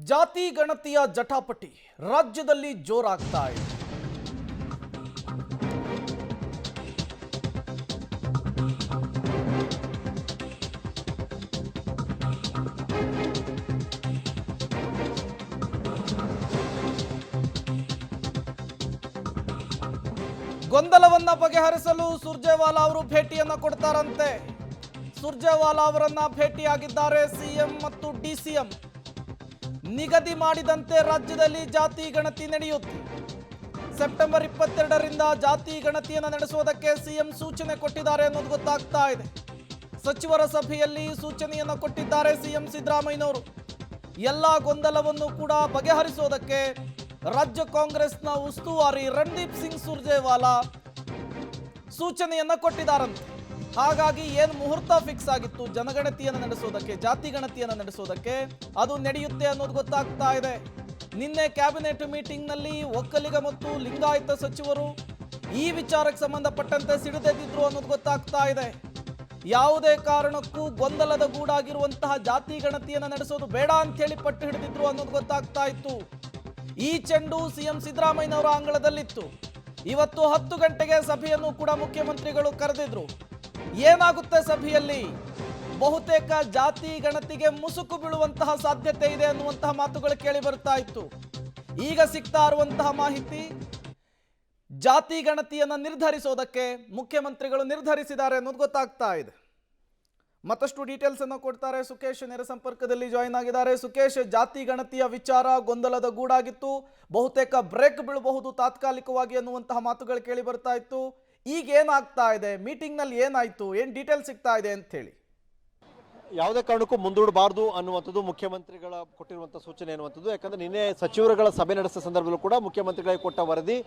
ಜಾತಿ ಗಣತಿಯ ಜಟಾಪಟಿ ರಾಜ್ಯದಲ್ಲಿ ಜೋರಾಗ್ತಾ ಇದೆ. ಗೊಂದಲವನ್ನ ಬಗೆಹರಿಸಲು ಸುರ್ಜೇವಾಲಾ ಅವರು ಭೇಟಿಯನ್ನ ಕೊಡ್ತಾರಂತೆ. ಸುರ್ಜೇವಾಲಾ ಅವರನ್ನ ಭೇಟಿಯಾಗಿದ್ದಾರೆ ಸಿಎಂ ಮತ್ತು ಡಿಸಿಎಂ. ನಿಗದಿ ಮಾಡಿದಂತೆ ರಾಜ್ಯದಲ್ಲಿ ಜಾತಿ ಗಣತಿ ನಡೆಯುತ್ತೆ. ಸೆಪ್ಟೆಂಬರ್ 22ರಿಂದ ಜಾತಿ ಗಣತಿಯನ್ನು ನಡೆಸುವುದಕ್ಕೆ ಸಿಎಂ ಸೂಚನೆ ಕೊಟ್ಟಿದ್ದಾರೆ ಅನ್ನೋದು ಗೊತ್ತಾಗ್ತಾ ಇದೆ. ಸಚಿವರ ಸಭೆಯಲ್ಲಿ ಸೂಚನೆಯನ್ನು ಕೊಟ್ಟಿದ್ದಾರೆ ಸಿಎಂ ಸಿದ್ದರಾಮಯ್ಯನವರು. ಎಲ್ಲ ಗೊಂದಲವನ್ನು ಕೂಡ ಬಗೆಹರಿಸುವುದಕ್ಕೆ ರಾಜ್ಯ ಕಾಂಗ್ರೆಸ್ನ ಉಸ್ತುವಾರಿ ರಣದೀಪ್ ಸಿಂಗ್ ಸುರ್ಜೇವಾಲಾ ಸೂಚನೆಯನ್ನ ಕೊಟ್ಟಿದ್ದಾರಂತೆ. ಹಾಗಾಗಿ ಏನು ಮುಹೂರ್ತ ಫಿಕ್ಸ್ ಆಗಿತ್ತು ಜನಗಣತಿಯನ್ನು ನಡೆಸೋದಕ್ಕೆ, ಜಾತಿ ಗಣತಿಯನ್ನು ನಡೆಸೋದಕ್ಕೆ, ಅದು ನಡೆಯುತ್ತೆ ಅನ್ನೋದು ಗೊತ್ತಾಗ್ತಾ ಇದೆ. ನಿನ್ನೆ ಕ್ಯಾಬಿನೆಟ್ ಮೀಟಿಂಗ್ನಲ್ಲಿ ಒಕ್ಕಲಿಗ ಮತ್ತು ಲಿಂಗಾಯತ ಸಚಿವರು ಈ ವಿಚಾರಕ್ಕೆ ಸಂಬಂಧಪಟ್ಟಂತೆ ಸಿಡಿದೆದ್ದಿದ್ರು ಅನ್ನೋದು ಗೊತ್ತಾಗ್ತಾ ಇದೆ. ಯಾವುದೇ ಕಾರಣಕ್ಕೂ ಗೊಂದಲದ ಗೂಡಾಗಿರುವಂತಹ ಜಾತಿ ಗಣತಿಯನ್ನು ನಡೆಸೋದು ಬೇಡ ಅಂತ ಹೇಳಿ ಪಟ್ಟು ಹಿಡಿದಿದ್ರು ಅನ್ನೋದು ಗೊತ್ತಾಗ್ತಾ ಇತ್ತು. ಈ ಚೆಂಡು ಸಿಎಂ ಸಿದ್ದರಾಮಯ್ಯನವರ ಅಂಗಳದಲ್ಲಿತ್ತು. ಇವತ್ತು 10 ಗಂಟೆಗೆ ಸಭೆಯನ್ನು ಕೂಡ ಮುಖ್ಯಮಂತ್ರಿಗಳು ಕರೆದಿದ್ರು. ಏನಾಗುತ್ತೆ ಸಭೆಯಲ್ಲಿ? ಬಹುತೇಕ ಜಾತಿ ಗಣತಿಗೆ ಮುಸುಕು ಬೀಳುವಂತಹ ಸಾಧ್ಯತೆ ಇದೆ ಅನ್ನುವಂತಹ ಮಾತುಗಳು ಕೇಳಿ ಬರ್ತಾ ಇತ್ತು. ಈಗ ಸಿಗ್ತಾ ಇರುವಂತಹ ಮಾಹಿತಿ, ಜಾತಿ ಗಣತಿಯನ್ನು ನಿರ್ಧರಿಸೋದಕ್ಕೆ ಮುಖ್ಯಮಂತ್ರಿಗಳು ನಿರ್ಧರಿಸಿದ್ದಾರೆ ಅನ್ನೋದು ಗೊತ್ತಾಗ್ತಾ ಇದೆ. ಮತ್ತಷ್ಟು ಡೀಟೇಲ್ಸ್ ಅನ್ನು ಕೊಡ್ತಾರೆ ಸುಕೇಶ್, ನೇರ ಸಂಪರ್ಕದಲ್ಲಿ ಜಾಯಿನ್ ಆಗಿದ್ದಾರೆ. ಸುಕೇಶ್, ಜಾತಿ ಗಣತಿಯ ವಿಚಾರ ಗೊಂದಲದ ಗೂಡಾಗಿತ್ತು, ಬಹುತೇಕ ಬ್ರೇಕ್ ಬೀಳಬಹುದು ತಾತ್ಕಾಲಿಕವಾಗಿ ಅನ್ನುವಂತಹ ಮಾತುಗಳು ಕೇಳಿ ಬರ್ತಾ ಇತ್ತು. ಈಗ ಏನಾಗ್ತಾ ಇದೆ? ಮೀಟಿಂಗ್ ನಲ್ಲಿ ಏನಾಯ್ತು? ಏನ್ ಡೀಟೇಲ್ ಸಿಗ್ತಾ ಇದೆ ಅಂತ ಹೇಳಿ? ಯಾವುದೇ ಕಾರಣಕ್ಕೂ ಮುಂದೂಡಬಾರದು ಅನ್ನುವಂಥದ್ದು ಮುಖ್ಯಮಂತ್ರಿಗಳ ಕೊಟ್ಟಿರುವಂಥ ಸೂಚನೆ ಅನ್ನುವಂಥದ್ದು. ಯಾಕಂದರೆ ನಿನ್ನೆ ಸಚಿವರುಗಳ ಸಭೆ ನಡೆಸಿದ ಸಂದರ್ಭದಲ್ಲೂ ಕೂಡ ಮುಖ್ಯಮಂತ್ರಿಗಳಿಗೆ ಕೊಟ್ಟ ವರದಿ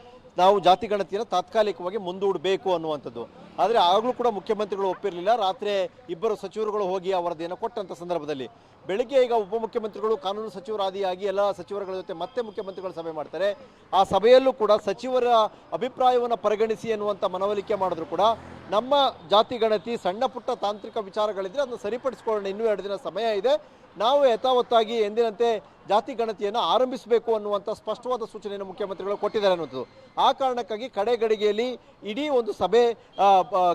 ನಾವು ಜಾತಿ ಗಣತಿಯನ್ನು ತಾತ್ಕಾಲಿಕವಾಗಿ ಮುಂದೂಡಬೇಕು ಅನ್ನುವಂಥದ್ದು. ಆದರೆ ಆಗಲೂ ಕೂಡ ಮುಖ್ಯಮಂತ್ರಿಗಳು ಒಪ್ಪಿರಲಿಲ್ಲ. ರಾತ್ರಿ ಇಬ್ಬರು ಸಚಿವರುಗಳು ಹೋಗಿ ಆ ವರದಿಯನ್ನು ಕೊಟ್ಟಂಥ ಸಂದರ್ಭದಲ್ಲಿ ಬೆಳಿಗ್ಗೆ ಈಗ ಉಪಮುಖ್ಯಮಂತ್ರಿಗಳು ಕಾನೂನು ಸಚಿವರಾದಿಯಾಗಿ ಎಲ್ಲ ಸಚಿವರುಗಳ ಜೊತೆ ಮತ್ತೆ ಮುಖ್ಯಮಂತ್ರಿಗಳು ಸಭೆ ಮಾಡ್ತಾರೆ. ಆ ಸಭೆಯಲ್ಲೂ ಕೂಡ ಸಚಿವರ ಅಭಿಪ್ರಾಯವನ್ನು ಪರಿಗಣಿಸಿ ಅನ್ನುವಂಥ ಮನವೊಲಿಕೆ ಮಾಡಿದ್ರು ಕೂಡ ನಮ್ಮ ಜಾತಿ ಗಣತಿ ಸಣ್ಣ ಪುಟ್ಟ ತಾಂತ್ರಿಕ ವಿಚಾರಗಳಿದ್ರೆ ಅದನ್ನು ಸರಿಪಡಿಸ್ಕೊಳ್ಳೋಣ, ಇನ್ನೂ 2 ದಿನ ಸಮಯ ಇದೆ, ನಾವು ಯಥಾವತ್ತಾಗಿ ಎಂದಿನಂತೆ ಜಾತಿ ಗಣತಿಯನ್ನು ಆರಂಭಿಸಬೇಕು ಅನ್ನುವಂಥ ಸ್ಪಷ್ಟವಾದ ಸೂಚನೆಯನ್ನು ಮುಖ್ಯಮಂತ್ರಿಗಳು ಕೊಟ್ಟಿದ್ದಾರೆ ಅನ್ನೋದು. ಆ ಕಾರಣಕ್ಕಾಗಿ ಕಡೆ ಗಡಿಗೆಯಲ್ಲಿ ಇಡೀ ಒಂದು ಸಭೆ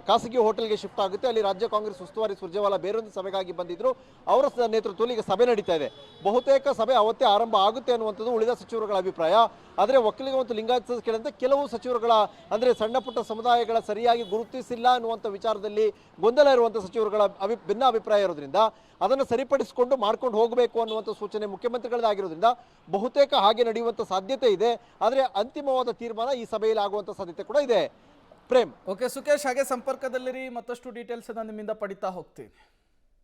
ಖಾಸಗಿ ಹೋಟೆಲ್ಗೆ ಶಿಫ್ಟ್ ಆಗುತ್ತೆ. ಅಲ್ಲಿ ರಾಜ್ಯ ಕಾಂಗ್ರೆಸ್ ಉಸ್ತುವಾರಿ ಸುರ್ಜೇವಾಲಾ ಬೇರೊಂದು ಸಭೆಗಾಗಿ ಬಂದಿದ್ರು. ಅವರ ನೇತೃತ್ವದಲ್ಲಿ ಈಗ ಸಭೆ ನಡೀತಾ ಇದೆ. ಬಹುತೇಕ ಸಭೆ ಅವತ್ತೇ ಆರಂಭ ಆಗುತ್ತೆ ಅನ್ನುವಂಥದ್ದು ಉಳಿದ ಸಚಿವರುಗಳ ಅಭಿಪ್ರಾಯ. ಆದರೆ ಒಕ್ಕಲಿಗ ಮತ್ತು ಲಿಂಗಾಯತ ಕೇಳಿದಂತೆ ಕೆಲವು ಸಚಿವರುಗಳ ಅಂದರೆ ಸಣ್ಣ ಪುಟ್ಟ ಸಮುದಾಯಗಳ ಸರಿಯಾಗಿ ಗುರುತಿಸಿಲ್ಲ ಅನ್ನುವಂಥ ವಿಚಾರದಲ್ಲಿ ಗೊಂದಲ ಇರುವಂಥ ಸಚಿವರುಗಳ ಭಿನ್ನ ಅಭಿಪ್ರಾಯ ಇರೋದ್ರಿಂದ ಅದನ್ನು ಸರಿಪಡಿಸಿಕೊಂಡು ಮಾಡ್ಕೊಂಡು ಹೋಗಬೇಕು ಅನ್ನುವಂಥ ಸೂಚನೆ ಮುಖ್ಯಮಂತ್ರಿಗಳದ್ದಾಗಿರೋದ್ರಿಂದ ಬಹುತೇಕ ಹಾಗೆ ನಡೆಯುವಂಥ ಸಾಧ್ಯತೆ ಇದೆ. ಆದರೆ ಅಂತಿಮವಾದ ತೀರ್ಮಾನ ಈ ಸಭೆಯಲ್ಲಿ ಆಗುವಂಥ ಸಾಧ್ಯತೆ ಕೂಡ ಇದೆ. ಪ್ರೇಮ್. ಓಕೆ ಸುಕೇಶ್, ಹಾಗೆ ಸಂಪರ್ಕದಲ್ಲಿರಿ, ಮತ್ತಷ್ಟು ಡೀಟೇಲ್ಸ್ ನಿಮ್ಮಿಂದ ಪಡಿತಾ ಹೋಗ್ತೀನಿ.